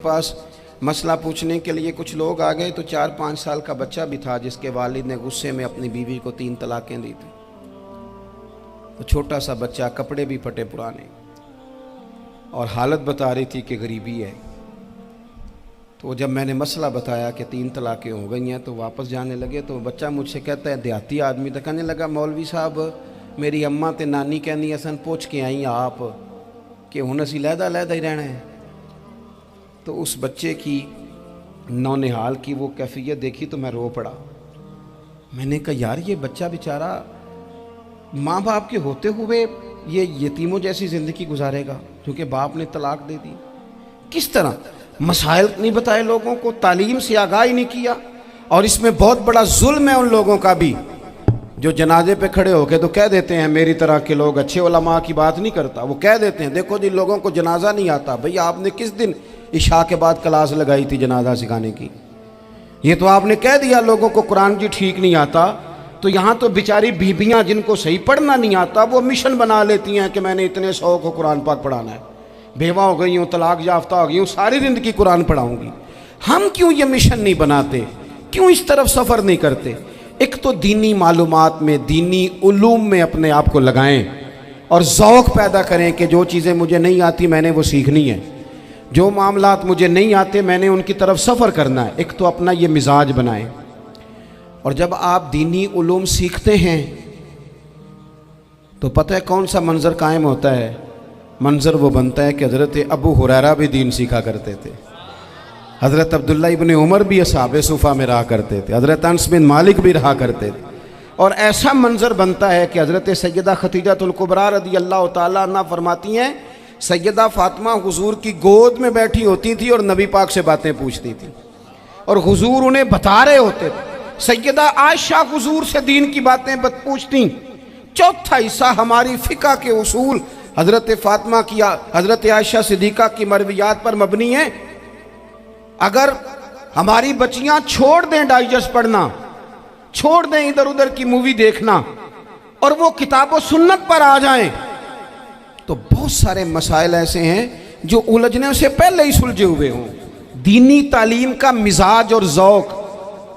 पास मसला पूछने के लिए कुछ लोग आ गए तो 4-5 साल का बच्चा भी था जिसके वालिद ने गुस्से में अपनी बीवी को 3 तलाकें दी थी। तो छोटा सा बच्चा, कपड़े भी फटे पुराने, और हालत बता रही थी कि गरीबी है। तो जब मैंने मसला बताया कि 3 तलाकें हो गई हैं तो वापस जाने लगे, तो बच्चा मुझसे कहता है, देहाती आदमी तो कहने लगा, मौलवी साहब मेरी अम्मा ते नानी कहनी असन पूछ के आई आप कि हुण असीं लहदा ही रहना है। तो उस बच्चे की नौनिहाल की वो कैफियत देखी तो मैं रो पड़ा। मैंने कहा यार ये बच्चा बेचारा माँ बाप के होते हुए ये यतीमों जैसी ज़िंदगी गुजारेगा क्योंकि बाप ने तलाक दे दी। किस तरह मसाइल नहीं बताए लोगों को, तालीम से आगाही नहीं किया। और इसमें बहुत बड़ा जुल्म है उन लोगों का भी जो जनाजे पे खड़े होके तो कह देते हैं, मेरी तरह के लोग, अच्छे उलमा की बात नहीं करता, वो कह देते हैं देखो जिन लोगों को जनाजा नहीं आता, भैया आपने किस दिन इशा के बाद क्लास लगाई थी जनाजा सिखाने की? ये तो आपने कह दिया लोगों को कुरान जी ठीक नहीं आता। तो यहाँ तो बेचारी बीबियाँ जिनको सही पढ़ना नहीं आता वो मिशन बना लेती हैं कि मैंने इतने 100 को कुरान पाक पढ़ाना है, बेवा हो गई हूँ, तलाक याफ्ता हो गई हूँ, सारी ज़िंदगी कुरान पढ़ाऊँगी। हम क्यों ये मिशन नहीं बनाते, क्यों इस तरफ सफ़र नहीं करते? एक तो दीनी मालूमात में, दीनी उलूम में अपने आप को लगाएं और ज़ौक़ पैदा करें कि जो चीज़ें मुझे नहीं आती मैंने वो सीखनी है, जो मामलात मुझे नहीं आते मैंने उनकी तरफ सफ़र करना है। एक तो अपना ये मिजाज बनाएं। और जब आप दीनी उलूम सीखते हैं तो पता है कौन सा मंज़र कायम होता है? मंज़र वो बनता है कि हज़रत अबू हुरैरा भी दीन सीखा करते थे, हज़रत अब्दुल्ला इब्न उमर भी असहाबे सुफ़ा में रहा करते थे, हज़रत अनस बिन मालिक भी रहा करते थे। और ऐसा मंज़र बनता है कि हज़रत सैयदा खदीजतुल कुबरा रज़ी अल्लाह तआला अन्हा फरमाती हैं, सैयदा फ़ातिमा हुजूर की गोद में बैठी होती थी और नबी पाक से बातें पूछती थी और हुजूर उन्हें बता रहे होते थे। सैयदा आयशा हुजूर से दीन की बातें पूछती। चौथा हिस्सा हमारी फ़िक़्ह के उसूल हज़रत फ़ातिमा की, हज़रत आयशा सिद्दीक़ा की मरवियात पर मबनी है। अगर हमारी बच्चियां छोड़ दें डाइजेस्ट पढ़ना, छोड़ दें इधर उधर की मूवी देखना और वो किताब व सुन्नत पर आ जाएं, तो बहुत सारे मसाइल ऐसे हैं जो उलझने से पहले ही सुलझे हुए हों। दीनी तालीम का मिजाज और ज़ौक़।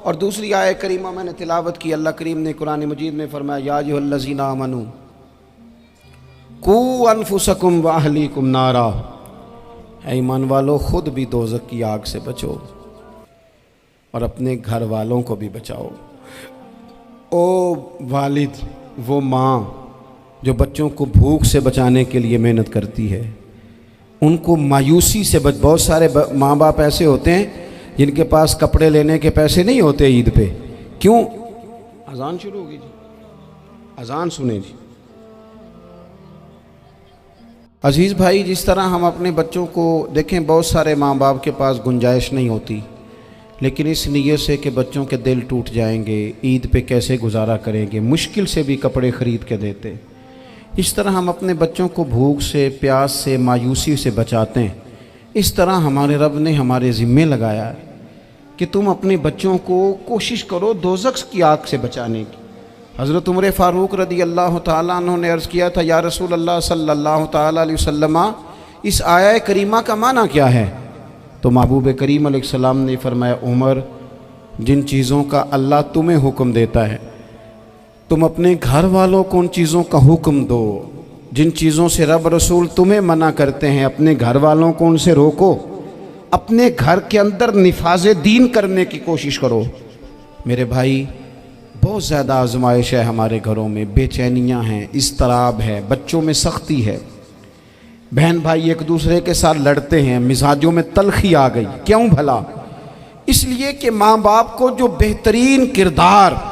और दूसरी आयत करीमा मैंने तिलावत की, अल्लाह करीम ने कुरान मजीद में फरमाया, या अय्युहल्लज़ीना आमनू कू अनफुसकुम व अहलीकुम नारा, ऐ ईमान वालों खुद भी दोज़ख की आग से बचो और अपने घर वालों को भी बचाओ। ओ वालिद, वो माँ जो बच्चों को भूख से बचाने के लिए मेहनत करती है, उनको मायूसी से बहुत सारे माँ बाप ऐसे होते हैं जिनके पास कपड़े लेने के पैसे नहीं होते ईद पे। क्यों? अजान शुरू होगी जी, अजान सुने जी। अजीज़ भाई, जिस तरह हम अपने बच्चों को देखें, बहुत सारे माँ बाप के पास गुंजाइश नहीं होती, लेकिन इस नीयत से कि बच्चों के दिल टूट जाएंगे, ईद पे कैसे गुजारा करेंगे, मुश्किल से भी कपड़े ख़रीद के देते। इस तरह हम अपने बच्चों को भूख से, प्यास से, मायूसी से बचाते हैं। इस तरह हमारे रब ने हमारे ज़िम्मे लगाया है कि तुम अपने बच्चों को कोशिश करो दोज़ख की आग से बचाने की। हज़रत उमर फ़ारूक रज़ी अल्लाह तआला अन्हु ने अर्ज़ किया था, या रसूल अल्लाह सल्लल्लाहु तआला अलैहि वसल्लम, इस आया करीमा का माना क्या है? तो महबूब करीम अलैहिस्सलाम ने फरमाया, उमर, जिन चीज़ों का अल्लाह तुम्हें हुक्म देता है तुम अपने घर वालों को उन चीज़ों का हुक्म दो। जिन चीज़ों से रब रसूल तुम्हें मना करते हैं अपने घर वालों को उनसे रोको। अपने घर के अंदर निफाज दीन करने की कोशिश करो। मेरे भाई, बहुत ज़्यादा आजमाइश है हमारे घरों में, बेचैनियाँ हैं, इज़्तिराब है, बच्चों में सख्ती है, बहन भाई एक दूसरे के साथ लड़ते हैं, मिजाजों में तलखी आ गई। क्यों भला? इसलिए कि माँ बाप को जो बेहतरीन किरदार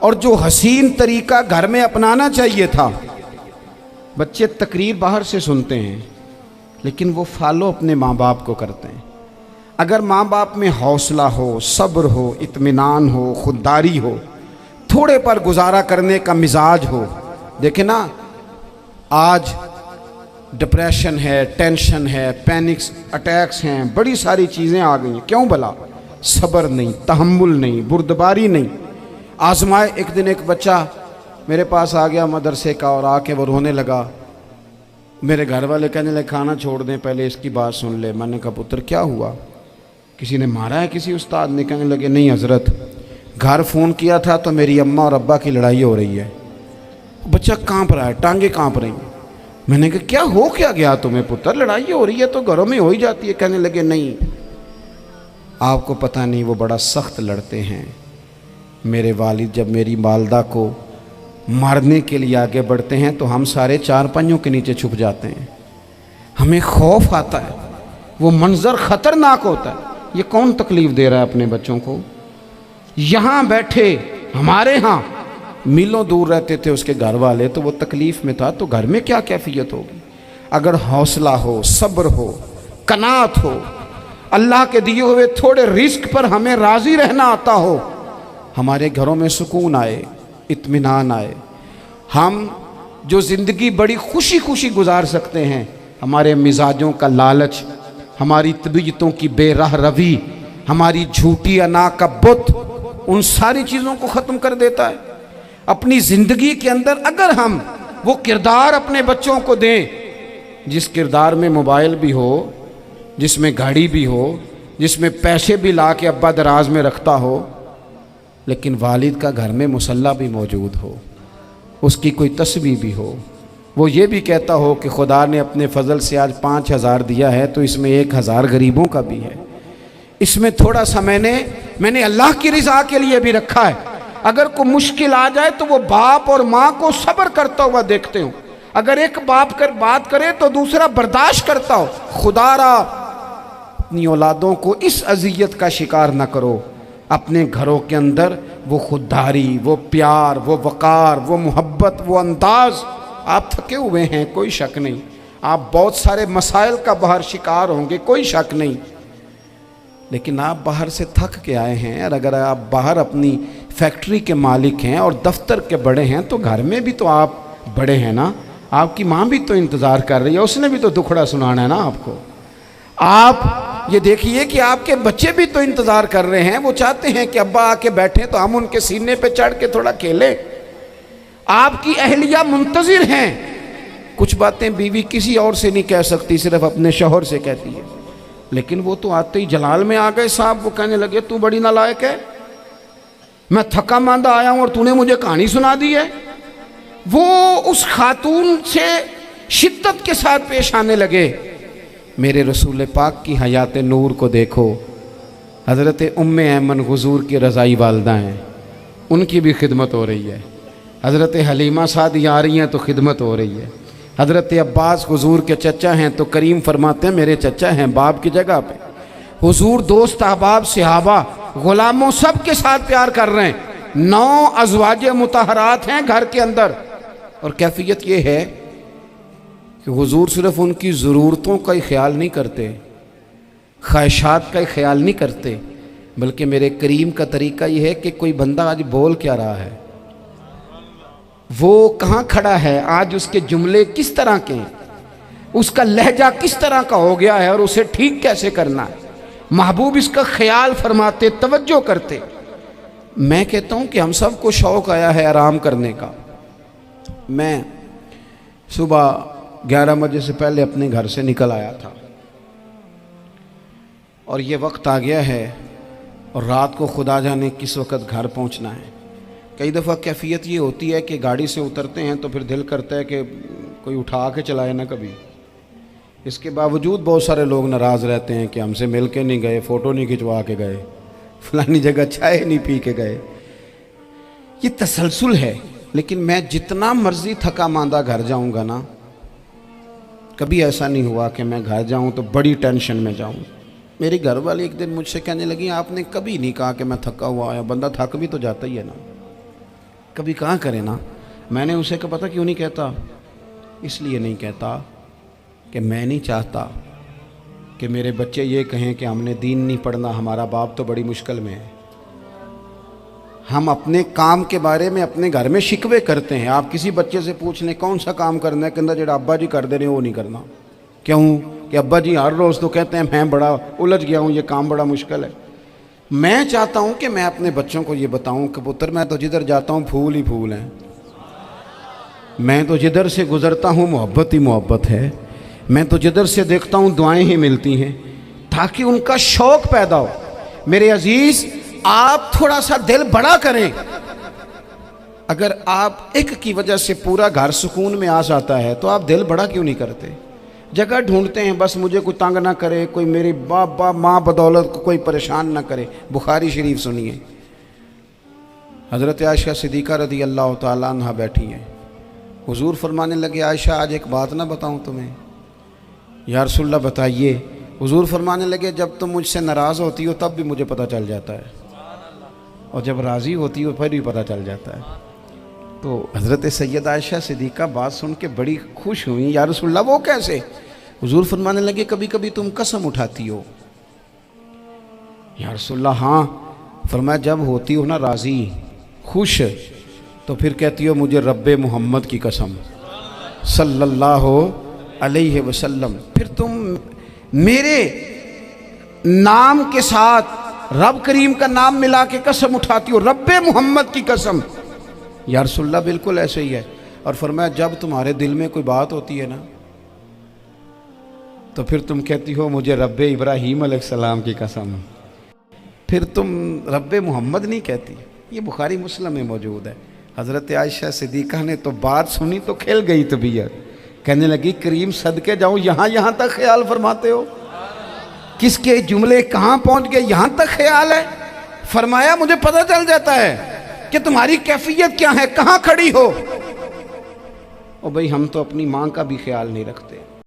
और जो हसीन तरीका घर में अपनाना चाहिए था, बच्चे तकरीर बाहर से सुनते हैं लेकिन वो फॉलो अपने माँ बाप को करते हैं। अगर माँ बाप में हौसला हो, सब्र हो, इत्मीनान हो, खुददारी हो, थोड़े पर गुजारा करने का मिजाज हो। देखें ना, आज डिप्रेशन है, टेंशन है, पैनिक्स अटैक्स हैं, बड़ी सारी चीज़ें आ गई हैं। क्यों भला? सब्र नहीं, तहम्मुल नहीं, बुर्दबारी नहीं। आजमाए। एक दिन एक बच्चा मेरे पास आ गया मदरसे का और आके वो रोने लगा मेरे घर वाले कहने लगे खाना छोड़ दें, पहले इसकी बात सुन ले। मैंने कहा पुत्र क्या हुआ, किसी ने मारा है किसी उस्ताद ने? कहने लगे नहीं हजरत, घर फ़ोन किया था तो मेरी अम्मा और अब्बा की लड़ाई हो रही है। बच्चा कांप रहा है, टांगे कांप रही हैं। मैंने कहा क्या हो क्या गया तुम्हें पुत्र, लड़ाई हो रही है तो घरों में हो ही जाती है। कहने लगे नहीं आपको पता नहीं, वो बड़ा सख्त लड़ते हैं। मेरे वालिद जब मेरी वालदा को मारने के लिए आगे बढ़ते हैं तो हम सारे चारपाइयों के नीचे छुप जाते हैं, हमें खौफ आता है, वो मंजर ख़तरनाक होता है। ये कौन तकलीफ़ दे रहा है अपने बच्चों को? यहाँ बैठे हमारे यहाँ मीलों दूर रहते थे उसके घर वाले, तो वो तकलीफ़ में था, तो घर में क्या कैफियत होगी? अगर हौसला हो, सब्र हो, कनात हो, अल्लाह के दिए हुए थोड़े रिस्क पर हमें राज़ी रहना आता हो, हमारे घरों में सुकून आए, इत्मीनान आए, हम जो ज़िंदगी बड़ी खुशी खुशी गुजार सकते हैं। हमारे मिजाजों का लालच, हमारी तबीयतों की बेराह रवी, हमारी झूठी अना का बुत, उन सारी चीज़ों को ख़त्म कर देता है। अपनी ज़िंदगी के अंदर अगर हम वो किरदार अपने बच्चों को दें, जिस किरदार में मोबाइल भी हो, जिसमें गाड़ी भी हो, जिसमें पैसे भी ला के अब्बा दराज में रखता हो, लेकिन वालिद का घर में मुसल्ला भी मौजूद हो, उसकी कोई तस्वीर भी हो, वो ये भी कहता हो कि खुदा ने अपने फजल से आज 5,000 दिया है तो इसमें 1,000 गरीबों का भी है, इसमें थोड़ा सा मैंने अल्लाह की रिज़ा के लिए भी रखा है। अगर कोई मुश्किल आ जाए तो वो बाप और माँ को सब्र करता हुआ देखते हो। अगर एक बाप बात करे तो दूसरा बर्दाश्त करता हो। खुदारा अपनी औलादों को इस अजियत का शिकार न करो। अपने घरों के अंदर वो खुददारी, वो प्यार, वो वक़ार, वो मोहब्बत, वो अंदाज़। आप थके हुए हैं, कोई शक नहीं, आप बहुत सारे मसाइल का बाहर शिकार होंगे, कोई शक नहीं, लेकिन आप बाहर से थक के आए हैं। और अगर आप बाहर अपनी फैक्ट्री के मालिक हैं और दफ्तर के बड़े हैं तो घर में भी तो आप बड़े हैं ना। आपकी माँ भी तो इंतज़ार कर रही है, उसने भी तो दुखड़ा सुनाना है ना आपको। आप ये देखिए कि आपके बच्चे भी तो इंतज़ार कर रहे हैं, वो चाहते हैं कि अब्बा आके बैठे तो हम उनके सीने पे चढ़ के थोड़ा खेलें। आपकी अहलिया मुंतज़िर हैं। कुछ बातें बीवी किसी और से नहीं कह सकती, सिर्फ अपने शौहर से कहती है, लेकिन वो तो आते ही जलाल में आ गए साहब। वो कहने लगे तू बड़ी नालायक है, मैं थका मांदा आया हूं और तूने मुझे कहानी सुना दी है। वो उस खातून से शिद्दत के साथ पेश आने लगे। मेरे रसूल पाक की हयात नूर को देखो, हज़रत उम्मे ऐमन हुज़ूर की रज़ाई वालदा हैं, उनकी भी खिदमत हो रही है। हज़रत हलीमा सादी आ रही हैं तो खिदमत हो रही है। हज़रत अब्बास हुज़ूर के चचा हैं तो करीम फरमाते हैं मेरे चचा हैं बाप की जगह पे। हुज़ूर दोस्त अहबाब सहाबा ग़ुलामों सब के साथ प्यार कर रहे हैं। 9 अज़वाज मुतहरात हैं घर के अंदर। और कैफियत ये है कि हुज़ूर सिर्फ उनकी ज़रूरतों का ही ख्याल नहीं करते, ख्वाहिशात का ही ख्याल नहीं करते, बल्कि मेरे करीम का तरीका ये है कि कोई बंदा आज बोल क्या रहा है, वो कहाँ खड़ा है, आज उसके जुमले किस तरह के हैं, उसका लहजा किस तरह का हो गया है और उसे ठीक कैसे करना है। महबूब इसका ख्याल फरमाते, तवज्जो करते। मैं कहता हूँ कि हम सब को शौक़ आया है आराम करने का। मैं सुबह 11 बजे से पहले अपने घर से निकल आया था और ये वक्त आ गया है और रात को खुदा जाने किस वक़्त घर पहुँचना है। कई दफ़ा कैफियत ये होती है कि गाड़ी से उतरते हैं तो फिर दिल करता है कि कोई उठा के चलाए ना कभी। इसके बावजूद बहुत सारे लोग नाराज़ रहते हैं कि हमसे मिल के नहीं गए, फ़ोटो नहीं खिंचवा के गए, फलानी जगह चाय नहीं पी के गए। ये तसलसल है। लेकिन मैं जितना मर्ज़ी थका मांदा घर जाऊँगा ना, कभी ऐसा नहीं हुआ कि मैं घर जाऊँ तो बड़ी टेंशन में जाऊँ। मेरी घर वाली एक दिन मुझसे कहने लगी आपने कभी नहीं कहा कि मैं थका हुआ आया। बंदा थक भी तो जाता ही है ना, कभी कहाँ करे ना। मैंने उसे कहा पता क्यों नहीं कहता, इसलिए नहीं कहता कि मैं नहीं चाहता कि मेरे बच्चे ये कहें कि हमने दीन नहीं पढ़ना, हमारा बाप तो बड़ी मुश्किल में है। हम अपने काम के बारे में अपने घर में शिकवे करते हैं। आप किसी बच्चे से पूछ लें कौन सा काम करना है, कहता जो अब्बा जी कर दे रहे वो नहीं करना। क्यों? कि अब्बा जी हर रोज़ तो कहते हैं मैं बड़ा उलझ गया हूँ, ये काम बड़ा मुश्किल है। मैं चाहता हूँ कि मैं अपने बच्चों को ये बताऊँ कि पुत्र मैं तो जिधर जाता हूँ फूल ही फूल हैं। मैं तो जिधर से गुज़रता हूँ मोहब्बत ही मोहब्बत है, मैं तो जिधर से देखता हूँ दुआएं ही मिलती हैं, ताकि उनका शौक़ पैदा हो। मेरे अजीज़, आप थोड़ा सा दिल बड़ा करें। अगर आप एक की वजह से पूरा घर सुकून में आ जाता है तो आप दिल बड़ा क्यों नहीं करते? जगह ढूंढते हैं बस मुझे कोई तंग ना करे, कोई मेरी बाप माँ बदौलत को कोई परेशान ना करे। बुखारी शरीफ सुनिए, हज़रत आयशा सिद्दीक़ा रज़ी अल्लाह ताला अन्हा बैठी हैं। हुजूर फरमाने लगे, आयशा आज एक बात ना बताऊं तुम्हें? या रसूलल्लाह बताइए। हुजूर फरमाने लगे, जब तुम मुझसे नाराज़ होती हो तब भी मुझे पता चल जाता है, और जब राज़ी होती हो फिर भी पता चल जाता है। तो हज़रत सैयद आयशा सिद्दीक़ा बात सुन के बड़ी खुश हुई। या रसूलल्लाह वो कैसे? हुजूर फरमाने लगे, कभी कभी तुम कसम उठाती हो। या रसूलल्लाह हाँ। फरमाया, जब होती हो ना राज़ी, खुश, तो फिर कहती हो मुझे रब्बे मोहम्मद की कसम सल्लल्लाहु अलैहि वसल्लम। फिर तुम मेरे नाम के साथ रब करीम का नाम मिला के कसम उठाती हो, रब्बे मोहम्मद की कसम। या रसूलल्लाह बिल्कुल ऐसे ही है। और फरमाया, जब तुम्हारे दिल में कोई बात होती है ना, तो फिर तुम कहती हो मुझे रब्बे इब्राहीम अलैहिस्सलाम की कसम, फिर तुम रब्बे मोहम्मद नहीं कहती। ये बुखारी मुस्लिम में मौजूद है। हज़रत आयशा सिद्दीक़ा ने तो बात सुनी तो खिल गई तबीयत, कहने लगी, करीम सदके जाऊँ, यहाँ तक ख्याल फरमाते हो? किसके जुमले कहाँ पहुँच गए, यहाँ तक ख्याल है? फरमाया, मुझे पता चल जाता है कि तुम्हारी कैफियत क्या है, कहाँ खड़ी हो। ओ भाई, हम तो अपनी माँ का भी ख्याल नहीं रखते।